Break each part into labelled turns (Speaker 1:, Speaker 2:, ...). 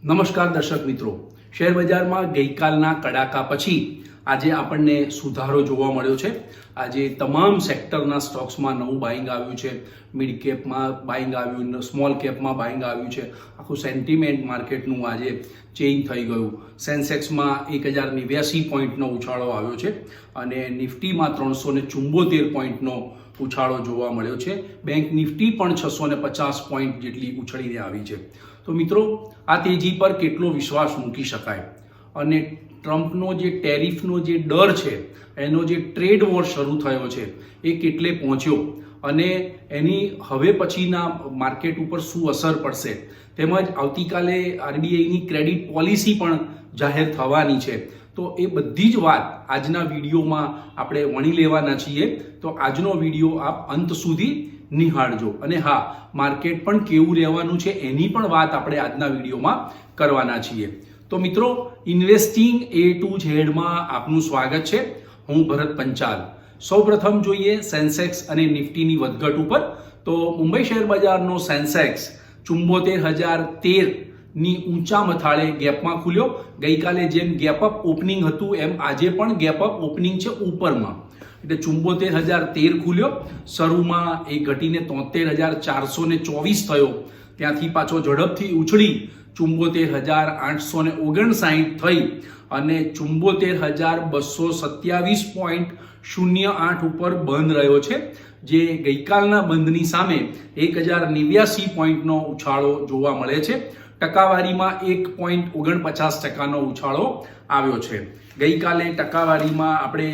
Speaker 1: નમસ્કાર દર્શક મિત્રો, શેર બજારમાં ગઈકાલના કડાકા પછી આજે આપણને સુધારો જોવા મળ્યો છે. આજે તમામ સેક્ટરના સ્ટોક્સમાં નવું બાઇંગ આવ્યું છે. મિડ કેપમાં બાઇંગ આવ્યું, સ્મોલ કેપમાં બાઇંગ આવ્યું છે. આખું સેન્ટિમેન્ટ માર્કેટનું આજે ચેન્જ થઈ ગયું. સેન્સેક્સમાં 1089 પોઈન્ટનો ઉછાળો આવ્યો છે અને નિફ્ટીમાં 374 પોઈન્ટનો ઉછાળો જોવા મળ્યો છે. બેંક નિફ્ટી પણ 650 પોઈન્ટ જેટલી ઉછળીને આવી છે. તો મિત્રો, આ તેજી પર કેટલો વિશ્વાસ મૂકી શકાય અને ટ્રમ્પનો જે ટેરિફનો જે ડર છે, એનો જે ટ્રેડ વોર શરૂ થયો છે, એ કેટલે પહોંચ્યો અને એની હવે પછીના માર્કેટ ઉપર શું અસર પડશે, તેમજ આવતીકાલે આરબીઆઈની ક્રેડિટ પોલિસી પણ જાહેર થવાની છે. તો એ બધી જ વાત આજના વિડીયોમાં આપણે વણી લેવાના છીએ. તો આજનો વિડીયો આપ અંત સુધી નિહાળજો અને હા, માર્કેટ પણ કેવું રહેવાનું છે એની પણ વાત આપણે આજના વિડીયોમાં કરવાના છીએ. તો મિત્રો, ઇન્વેસ્ટિંગ A to Z માં આપનું સ્વાગત છે. હું ભરત પંચાલ. સૌપ્રથમ જોઈએ સેન્સેક્સ અને નિફ્ટીની વધઘટ ઉપર. તો મુંબઈ શેર બજારનો સેન્સેક્સ 74,013 ની ઊંચા મથાળે ગેપમાં ખુલ્યો. ગઈકાલે જેમ ગેપ અપ ઓપનિંગ હતું એમ આજે પણ ગેપ અપ ઓપનિંગ છે ઉપરમાં, એટલે 74,013 ખુલ્યો. શરૂમાં એ ઘટીને 73,424 થયો, ત્યાંથી પાછો ઝડપથી ઉછળી 74,859 થઈ અને 74,227.08 ઉપર બંધ રહ્યો છે, જે ગઈકાલના બંધની સામે 1,089 પોઈન્ટનો ઉછાળો જોવા મળે છે. ટકાવારીમાં 1.49% ઉછાળો આવ્યો છે. ગઈકાલે ટકાવારીમાં આપણે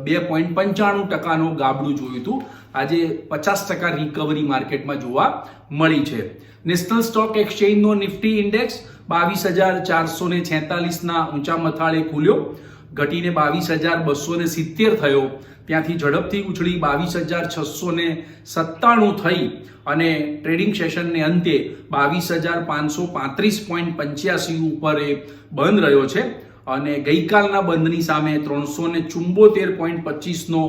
Speaker 1: 2.95% ગાબડું જોયું હતું. આજે 50% રિકવરી માર્કેટમાં જોવા મળી છે. નેશનલ સ્ટોક એક્સચેન્જનો નિફ્ટી ઇન્ડેક્સ 22,446 ના ઊંચા મથાળે ખુલ્યો, ઘટીને 22,270 થયો, ત્યાંથી ઝડપથી ઉછળી 22,697 થઈ અને ટ્રેડિંગ સેશનને અંતે 22,535.85 ઉપર એ બંધ રહ્યો છે અને ગઈકાલના બંધની સામે 374.25નો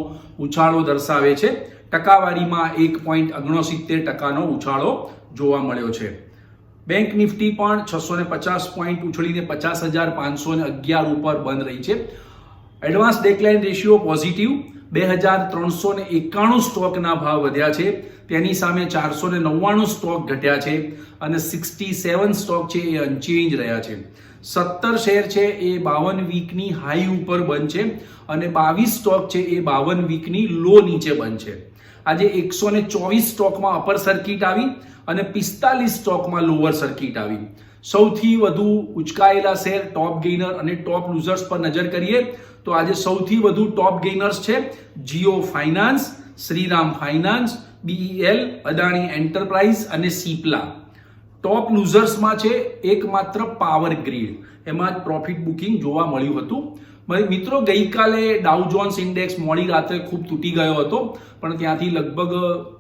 Speaker 1: ઉછાળો દર્શાવે છે. ટકાવારીમાં 1.69% ઉછાળો જોવા મળ્યો છે. બેંક નિફ્ટી પણ 650 પોઈન્ટ ઉછળીને 50,511 ઉપર બંધ રહી છે. એડવાન્સ ડેક્લાઇન રેશિયો પોઝિટિવ, 2,391 સ્ટોકના ભાવ વધ્યા છે, તેની સામે 499 સ્ટોક ઘટ્યા છે અને 67 સ્ટોક છે એ અનચેન્જ રહ્યા છે. 17 શેર છે એ 52 વીકની હાઈ ઉપર બંધ છે અને 22 સ્ટોક છે એ 52 વીકની લો નીચે બંધ છે. આજે 124 સ્ટોકમાં અપર સર્કિટ આવી અને 45 સ્ટોકમાં લોઅર સર્કિટ આવી. સૌથી વધુ ઉચકાયેલા શેર, ટોપ ગેઇનર અને ટોપ લૂઝર્સ પર નજર કરીએ તો આજે સૌથી વધુ ટોપ ગેઇનર્સ છે Jio finance, Shriram finance, BEL, Adani enterprise અને સિપ્લા. ટોપ લૂઝર્સમાં છે એકમાત્ર પાવર ગ્રીડ, એમાં જ પ્રોફિટ બુકિંગ જોવા મળ્યું હતું. મિત્રો, ગઈકાલે ડાઉ જોન્સ ઇન્ડેક્સ મોડી રાત્રે ખૂબ તૂટી ગયો હતો, પણ ત્યાંથી લગભગ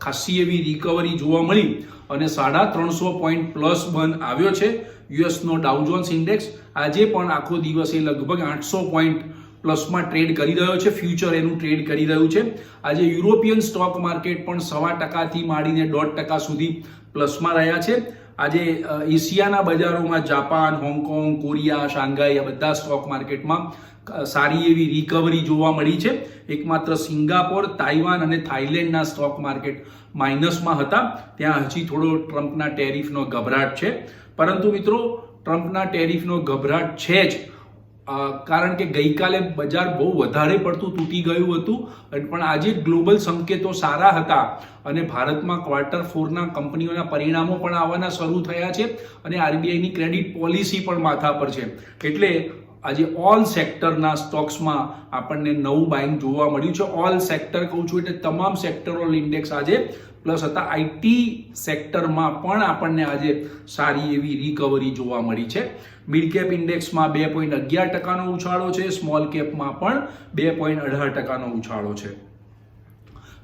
Speaker 1: ખાસી એવી રિકવરી જોવા મળી અને 350 પોઈન્ટ પ્લસ બંધ આવ્યો છે. યુએસનો ડાઉ જોન્સ ઇન્ડેક્સ આજે પણ આખો દિવસ એ લગભગ 800 પોઈન્ટ પ્લસમાં ટ્રેડ કરી રહ્યો છે. ફ્યુચર એનું ટ્રેડ કરી રહ્યું છે. આજે યુરોપિયન સ્ટોક માર્કેટ પણ 0.25% માંડીને 1.5% સુધી પ્લસમાં રહ્યા છે. આજે એશિયાના બજારોમાં જાપાન, હોંગકોંગ, કોરિયા, શાંઘાઈ, આ બધા સ્ટોક માર્કેટમાં સારી એવી રિકવરી જોવા મળી છે. એકમાત્ર સિંગાપોર, તાઇવાન અને થાઇલેન્ડના સ્ટોક માર્કેટ માઇનસમાં હતા. ત્યાં હજી થોડો ટ્રમ્પના ટેરિફનો ગભરાટ છે. પરંતુ મિત્રો, ટ્રમ્પના ટેરિફનો ગભરાટ છે જ, કારણ કે ગઈકાલે બજાર બહુ વધારે પડતું તૂટી ગયું હતું, પણ આજે ગ્લોબલ સંકેતો સારા હતા અને ભારતમાં Q4ના કંપનીઓના પરિણામો પણ આવવાના શરૂ થયા છે અને આરબીઆઈની ક્રેડિટ પોલિસી પણ માથા પર છે. એટલે આજે ઓલ સેક્ટરના સ્ટોક્સમાં આપણને નવું બાઇંગ જોવા મળ્યું છે. ઓલ સેક્ટર કહું છું એટલે તમામ સેક્ટરલ ઇન્ડેક્સ આજે પ્લસ હતા. આઈટી સેક્ટરમાં પણ આપણને આજે સારી એવી રિકવરી જોવા મળી છે. મિડ કેપ ઇન્ડેક્સમાં 2.11%નો ઉછાળો છે, સ્મોલ કેપમાં પણ 2.18%નો ઉછાળો છે.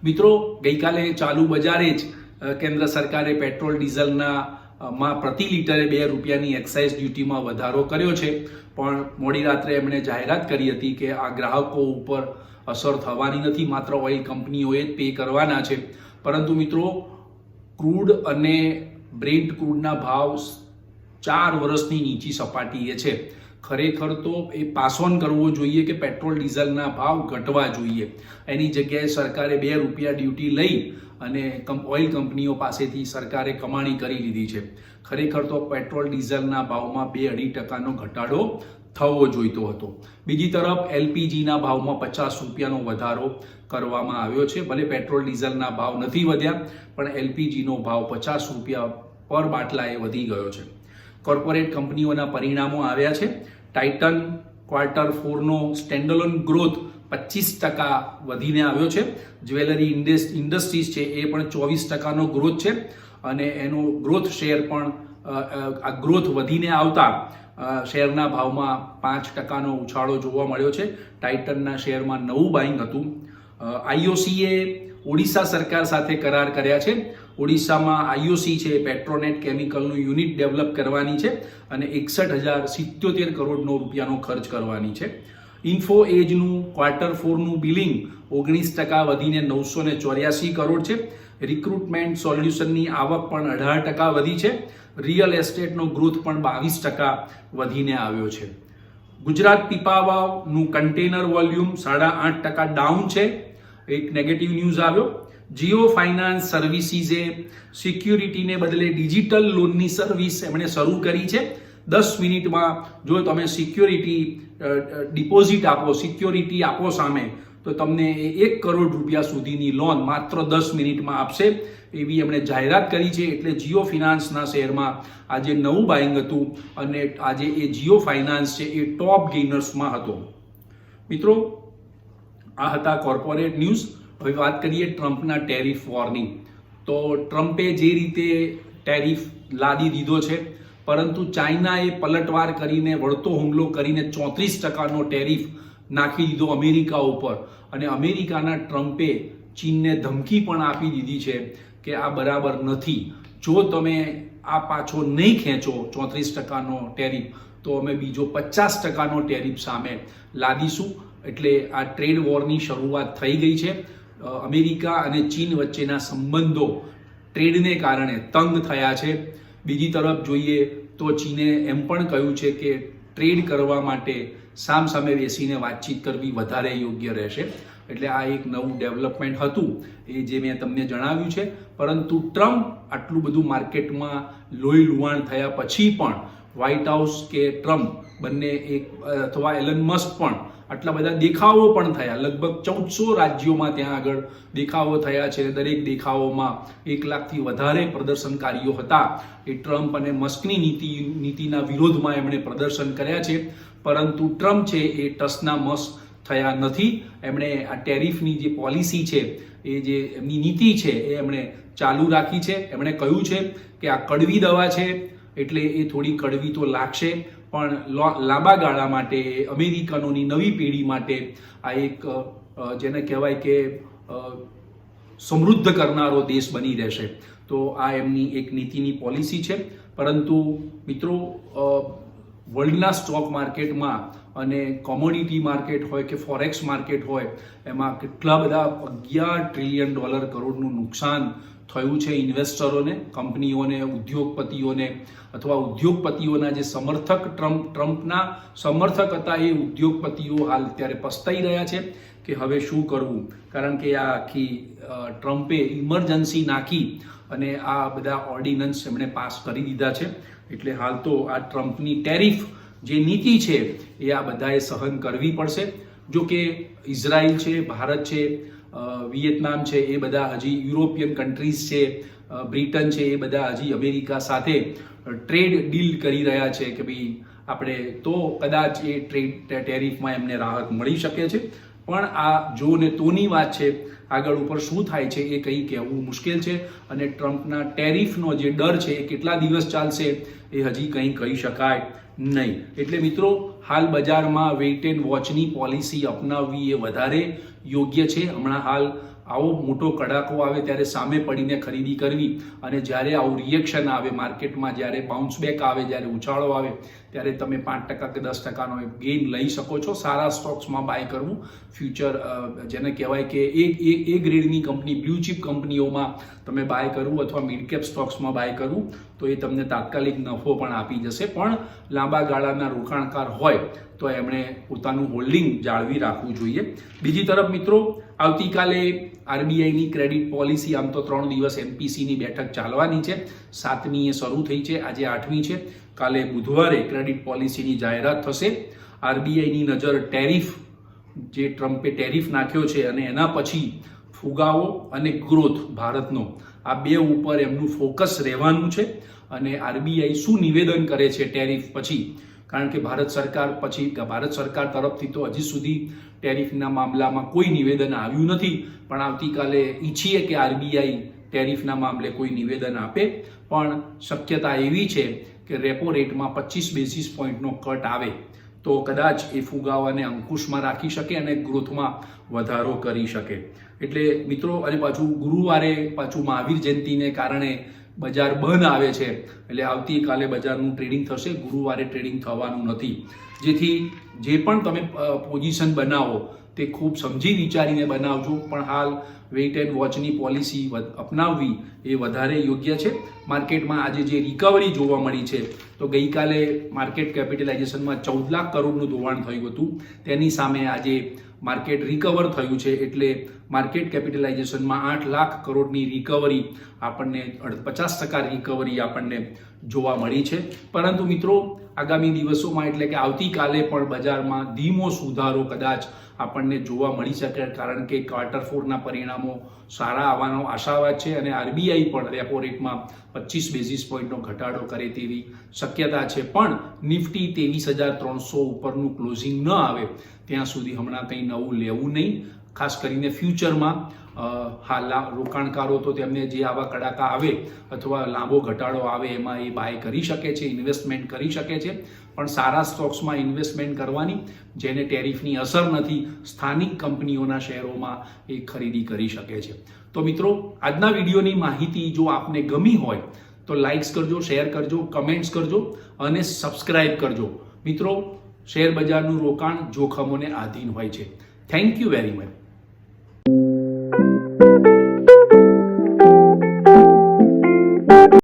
Speaker 1: મિત્રો, ગઈકાલે ચાલુ બજારે જ કેન્દ્ર સરકારે પેટ્રોલ ડીઝલના પ્રતિ લીટરે 2 રૂપિયાની એક્સાઇઝ ડ્યુટીમાં વધારો કર્યો છે, પણ મોડી રાત્રે એમણે જાહેરાત કરી હતી કે આ ગ્રાહકો ઉપર અસર થવાની નથી, માત્ર ઓઇલ કંપનીઓએ જ પે કરવાના છે. પરંતુ મિત્રો, ક્રૂડ અને બ્રેન્ટ ક્રૂડના ભાવ 4 વર્ષની નીચી સપાટીએ છે. ખરેખર તો એ પાસ ઓન કરવો જોઈએ કે પેટ્રોલ ડીઝલના ભાવ ઘટવા જોઈએ. એની જગ્યાએ સરકારે 2 રૂપિયા ડ્યુટી લઈ અને ઓઇલ કંપનીઓ પાસેથી સરકારે કમાણી કરી લીધી છે. ખરેખર તો પેટ્રોલ ડીઝલના ભાવમાં 2-2.5% ઘટાડો થવો જોઈતો હતો. બીજી તરફ એલપીજીના ભાવમાં 50 રૂપિયાનો વધારો કરવામાં આવ્યો છે. ભલે પેટ્રોલ ડીઝલના ભાવ નથી વધ્યા, પણ એલપીજીનો ભાવ 50 રૂપિયા પર બાટલાએ વધી ગયો છે. કોર્પોરેટ કંપનીઓના પરિણામો આવ્યા છે. ટાઇટન Q4નો સ્ટેન્ડઅલોન ગ્રોથ 25% વધીને આવ્યો છે. જ્વેલરી ઇન્ડસ્ટ્રીઝ છે એ પણ 24%નો ગ્રોથ છે અને એનો ગ્રોથ શેર પણ આ ગ્રોથ વધીને આવતા શેરના ભાવમાં 5%નો ઉછાળો જોવા મળ્યો છે. ટાઇટનના શેરમાં નવું બાઇંગ હતું. આઈઓસીએ ઓડિશા સરકાર સાથે કરાર કર્યા છે. ઓડિશામાં આઈઓસી છે પેટ્રોનેટ કેમિકલનું યુનિટ ડેવલપ કરવાની છે અને 61,077 કરોડ રૂપિયાનો ખર્ચ કરવાની છે. ઇન્ફો એજનું Q4નું બિલિંગ 19% વધીને 984 કરોડ છે. રિક્રુટમેન્ટ સોલ્યુશનની આવક પણ 18% વધી છે. રિયલ એસ્ટેટનો ગ્રોથ પણ 22% વધીને આવ્યો છે. ગુજરાત પીપાવાવનું કન્ટેનર વોલ્યુમ 8.5% ડાઉન છે. એક નેગેટિવ ન્યૂઝ આવ્યો. જીઓ ફાઇનાન્સ સર્વિસીસે સિક્યુરિટીને બદલે ડિજિટલ લોનની સર્વિસ એમણે શરૂ કરી છે. 10 મિનિટમાં જો તમે ડિપોઝિટ આપો, સિક્યોરિટી આપો સામે, તો તમને 1 કરોડ રૂપિયા સુધીની લોન માત્ર 10 મિનિટમાં આપશે એવી એમણે જાહેરાત કરી છે. એટલે જીઓ ફાઇનાન્સના શેરમાં આજે નવું બાઇંગ હતું અને આજે એ જીઓ ફાઇનાન્સ છે એ ટોપ ગેઇનર્સમાં હતો. મિત્રો, આ હતા કોર્પોરેટ ન્યૂઝ. હવે વાત કરીએ ટ્રમ્પના ટેરિફ વોરની. તો ટ્રમ્પે જે રીતે ટેરિફ લાદી દીધો છે, પરંતુ ચાઇનાએ પલટવાર કરીને વળતો હુમલો કરીને 34%નો ટેરિફ નાખી દીધો અમેરિકા ઉપર અને અમેરિકાના ટ્રમ્પે ચીનને ધમકી પણ આપી દીધી છે કે આ બરાબર નથી. જો તમે આ પાછો નહીં ખેંચો 34%નો ટેરિફ, તો અમે બીજો 50%નો ટેરિફ સામે લાદીશું. એટલે આ ટ્રેડ વોરની શરૂઆત થઈ ગઈ છે. અમેરિકા અને ચીન વચ્ચેના સંબંધો ટ્રેડને કારણે તંગ થયા છે. બીજી તરફ જોઈએ તો ચીને એમ પણ કહ્યું છે કે ટ્રેડ કરવા માટે સામસામે બેસીને વાતચીત કરવી વધારે યોગ્ય રહેશે. એટલે આ એક નવું ડેવલપમેન્ટ હતું એ જે મેં તમને જણાવ્યું છે. પરંતુ ટ્રમ્પ આટલું બધું માર્કેટમાં લોહી લુહાણ થયા પછી પણ વ્હાઇટ હાઉસ કે ટ્રમ્પ બંને એક અથવા એલન મસ્ક પણ આટલા બધા દેખાવો પણ થયા. લગભગ 1400 રાજ્યોમાં ત્યાં આગળ દેખાવો થયા છે. દરેક દેખાવોમાં 1 લાખથી વધારે પ્રદર્શનકારીઓ હતા. એ ટ્રમ્પ અને મસ્કની નીતિના વિરોધમાં એમણે પ્રદર્શન કર્યા છે. પરંતુ ટ્રમ્પ છે એ ટસના મસ થયા નથી. એમણે આ ટેરિફની જે પોલિસી છે, એ જે એમની નીતિ છે એ એમણે ચાલુ રાખી છે. એમણે કહ્યું છે કે આ કડવી દવા છે, એટલે એ થોડી કડવી તો લાગશે, પણ લાંબા ગાળા માટે અમેરિકનોની નવી પેઢી માટે આ એક જેને કહેવાય કે સમૃદ્ધ કરનારો દેશ બની રહેશે. તો આ એમની એક નીતિની પોલિસી છે. પરંતુ મિત્રો, વર્લ્ડના સ્ટોક માર્કેટમાં અને કોમોડિટી માર્કેટ હોય કે ફોરેક્સ માર્કેટ હોય, એમાં કેટલા બધા $11 ટ્રિલિયન કરોડનું નુકસાન થયું છે ઇન્વેસ્ટરોને, કંપનીઓને, ઉદ્યોગપતિઓને, અથવા ઉદ્યોગપતિઓના જે ટ્રમ્પના સમર્થક હતા એ ઉદ્યોગપતિઓ હાલ અત્યારે પસ્તાઈ રહ્યા છે કે હવે શું કરવું. કારણ કે આ આખી ટ્રમ્પે ઇમરજન્સી નાખી અને આ બધા ઓર્ડિનન્સ એમણે પાસ કરી દીધા છે. એટલે હાલ તો આ ટ્રમ્પની ટેરિફ જે નીતિ છે એ આ બધાએ સહન કરવી પડશે. જો કે ઇઝરાયલ છે, ભારત છે, વિયેતનામ છે, એ બધા હજી યુરોપિયન કન્ટ્રીઝ છે, બ્રિટન છે, એ બધા હજી અમેરિકા સાથે ટ્રેડ ડીલ કરી રહ્યા છે કે ભાઈ આપણે તો કદાચ એ ટેરિફમાં એમને રાહત મળી શકે છે. પણ આ જો ને તોની વાત છે. આગળ ઉપર શું થાય છે એ કંઈ કહેવું મુશ્કેલ છે. અને ટ્રમ્પના ટેરિફનો જે ડર છે એ કેટલા દિવસ ચાલશે એ હજી કંઈ કહી શકાય નહીં. એટલે મિત્રો, હાલ બજારમાં વેઇટ એન્ડ વોચની પોલિસી અપનાવવી એ વધારે યોગ્ય છે. હમણાં હાલ આવો મોટો કડાકો આવે ત્યારે સામે પડીને ખરીદી કરવી, અને જ્યારે આવું રિએક્શન આવે માર્કેટમાં, જ્યારે બાઉન્સ બેક આવે, જ્યારે ઉછાળો આવે, ત્યારે તમે 5% કે 10%નો ગેઇન લઈ શકો છો. સારા સ્ટોક્સમાં બાય કરવું, ફ્યુચર જેને કહેવાય કે એ ગ્રેડની કંપની, બ્લુ ચીપ કંપનીઓમાં તમે બાય કરવું અથવા મિડ કેપ સ્ટોક્સમાં બાય કરવું તો એ તમને તાત્કાલિક નફો પણ આપી જશે, પણ લાંબા ગાળાના રોકાણકાર હોય તો એમણે પોતાનું હોલ્ડિંગ જાળવી રાખવું જોઈએ. બીજી તરફ મિત્રો, આવતીકાલે આરબીઆઈની ક્રેડિટ પોલિસી, આમ તો 3 દિવસ એમપીસીની બેઠક ચાલવાની છે. 7મી એ શરૂ થઈ છે, આજે 8મી છે. કાલે બુધવારે ક્રેડિટ પોલિસીની જાહેરાત થશે. આરબીઆઈની નજર ટેરિફ, જે ટ્રમ્પે ટેરિફ નાખ્યો છે અને એના પછી ફુગાવો અને ગ્રોથ ભારતનો, આ બે ઉપર એમનું ફોકસ રહેવાનું છે. અને આરબીઆઈ શું નિવેદન કરે છે ટેરિફ પછી, કારણ કે ભારત સરકાર તરફથી તો હજી સુધી ટેરિફના મામલામાં કોઈ નિવેદન આવ્યું નથી, પણ આવતીકાલે ઈચ્છીએ કે આરબીઆઈ ટેરિફના મામલે કોઈ નિવેદન આપે. પણ શક્યતા એવી છે કે રેપો રેટમાં 25 બેઝિસ પોઈન્ટનો કટ આવે તો કદાચ એ ફુગાવાને અંકુશમાં રાખી શકે અને ગ્રોથમાં વધારો કરી શકે. એટલે મિત્રો, અને પાછું ગુરુવારે મહાવીર જયંતિને કારણે બજાર બંધ આવે છે, એટલે આવતીકાલે બજારનું ટ્રેડિંગ થશે, ગુરુવારે ટ્રેડિંગ થવાનું નથી. જેથી જે પણ તમે પોઝિશન બનાવો તે ખૂબ સમજી વિચારીને બનાવજો, પણ હાલ વેઇટ એન્ડ વોચની પોલિસી અપનાવવી એ વધારે યોગ્ય છે. માર્કેટમાં આજે જે રિકવરી જોવા મળી છે, તો ગઈકાલે માર્કેટ કેપિટલાઇઝેશનમાં 14 લાખ કરોડનું ધોવાણ થયું હતું, તેની સામે આજે માર્કેટ રિકવર થયું છે, એટલે માર્કેટ કેપિટલાઇઝેશનમાં 8 લાખ કરોડની રિકવરી આપણને 50% રિકવરી આપણને જોવા મળી છે. પરંતુ મિત્રો, આગામી દિવસોમાં એટલે કે આવતીકાલે પણ બજારમાં ધીમો સુધારો કદાચ આપણને જોવા મળી શકે, કારણ કે Q4ના પરિણામો સારા આવવાનો આશાવાદ છે અને આરબીઆઈ પણ રેપો રેટમાં 25 બેઝિસ પોઈન્ટનો ઘટાડો કરે તેવી શક્યતા છે. પણ નિફ્ટી 23,300 ઉપરનું ક્લોઝિંગ ન આવે ત્યાં સુધી હમણાં કંઈ નવું લેવું નહીં. ખાસ કરીને ફ્યુચરમાં હાલ રોકાણકારો તો તેમને જે આવા કડાકા આવે અથવા લાંબો ઘટાડો આવે એમાં એ બાય કરી શકે છે, ઇન્વેસ્ટમેન્ટ કરી શકે છે. પણ સારા સ્ટોક્સમાં ઇન્વેસ્ટમેન્ટ કરવાની, જેને ટેરિફની અસર નથી, સ્થાનિક કંપનીઓના શેરોમાં એ ખરીદી કરી શકે છે. તો મિત્રો, આજના વિડીયોની માહિતી જો આપને ગમી હોય તો લાઇક્સ કરજો, શેર કરજો, કમેન્ટ્સ કરજો અને સબસ્ક્રાઇબ કરજો. મિત્રો, શેર બજારનું રોકાણ જોખમોને આધીન હોય છે. Thank you very much.